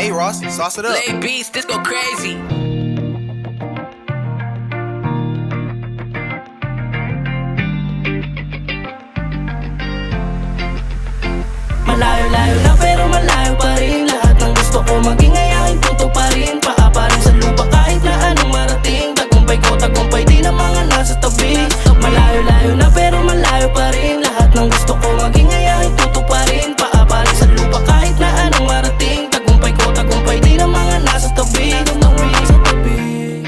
Hey Ross, sauce it up. Lay beats, this go crazy. Malayo-layo na pero malayo pa rin. Lahat ng gusto ko maging ay aking tutuparin. Paa pa rin sa lupa kahit na anong marating. Tagumpay ko, tagumpay din ang mga nasa tabi. Malayo-layo na pero malayo pa rin. Lahat ng gusto ko maging ay aking tutuparin. Paa pa rin sa lupa kahit na anong marating. Tagumpay ko, tagumpay din ang mga nasa tabi.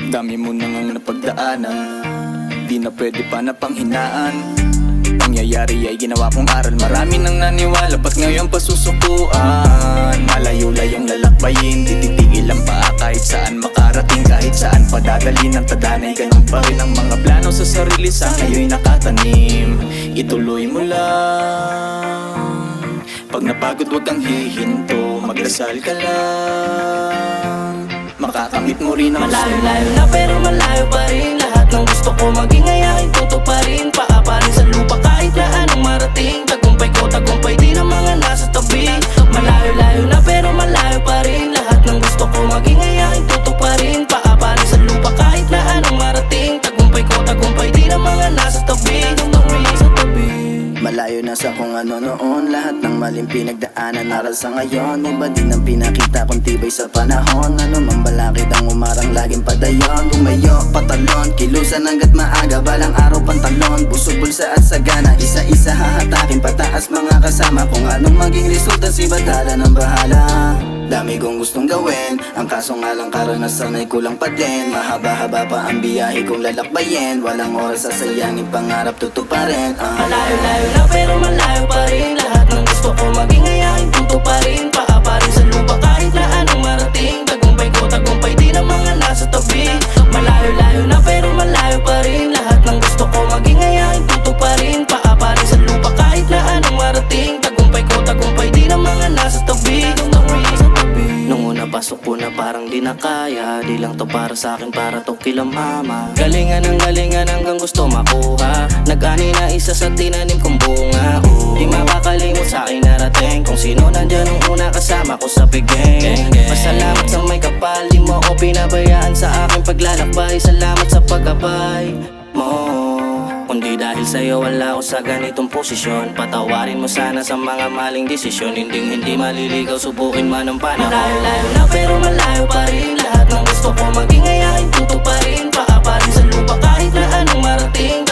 Dami mo nang ang napagdaanan, di na pwede pa na panghinaan. Pangyayari ay ginawa kong aral. Marami nang naniwala, ba't ngayon pasusukuan? Malayo-layong lalakbayin, tititigil ang paa kahit saan makarating. Kahit saan padadali ng tadanay, ganun pa rin ang mga plano sa sarili. Sa ngayo'y nakatanim, ituloy mo lang. Pag napagod wag kang hihinto, magdasal ka lang. Makakamit mo rin ang Malayo-layo na pero malayo pa rin. Lahat ng gusto ko maging ay aking tutuparin. Paa pa rin sa lupa kahit na anong marating. Tagumpay ko, tagumpay din ang mga nasa tabi. Malayo-layo na pero malayo pa rin. Lahat ng gusto ko maging ay aking tutuparin. Paa pa rin sa lupa kahit na anong marating. Tagumpay ko, tagumpay din ang mga nasa tabi. Malayo na sa kung ano noon. Lahat ng maling pinagdaanan, aral sa ngayon. Iba din ang pinakita kong tibay sa panahon. Ano mang balakid ang umarang laging padayon. Tumayo, patalon, kilusan hanggat maaga. Balang araw pantalon, busog bulsa at sagana. Isa-isa hahatakin pataas mga kasama. Kung anong maging resulta si badala ng bahala. Dami kong gustong gawin, ang kaso nga lang karanasan ay kulang pa din. Mahaba-haba pa ang biyahe kong lalakbayin. Walang oras sasayangin, pangarap tutuparin. Malayo-layo na pero malayo pa rin. Lahat ng gusto ko maging ay aking tutuparin. Paa pa rin sa lupa kahit na anong marating. Tagumpay ko, tagumpay din ang mga nasa tabi. Malayo-layo na pero malayo pa rin. Lahat ng gusto ko maging ay aking tutuparin. Paa pa rin sa lupa kahit na anong marating. Tagumpay ko, tagumpay din ang mga nasa tabi. Nung una pasok ko na parang di na kaya. Di lang to para sa akin, para to kila mama. Galingan ng galingan hanggang gusto makuha. Nag-ani na isa sa tinanim kong bunga. Di makakalimot sa akin narating. Kung sino nandyan nung una kasama ko sa piging. Pasalamat sa may kapal, di mo ako pinabayaan sa aking paglalakbay. Salamat sa paggabay mo. Kundi dahil sa'yo wala ako sa ganitong posisyon. Patawarin mo sana sa mga maling desisyon. Hindi maliligaw, subukin man ang panahon. Malayo-layo na pero malayo pa rin. Lahat ng gusto ko maging ay aking tutuparin. Paa pa rin sa lupa kahit na anong marating.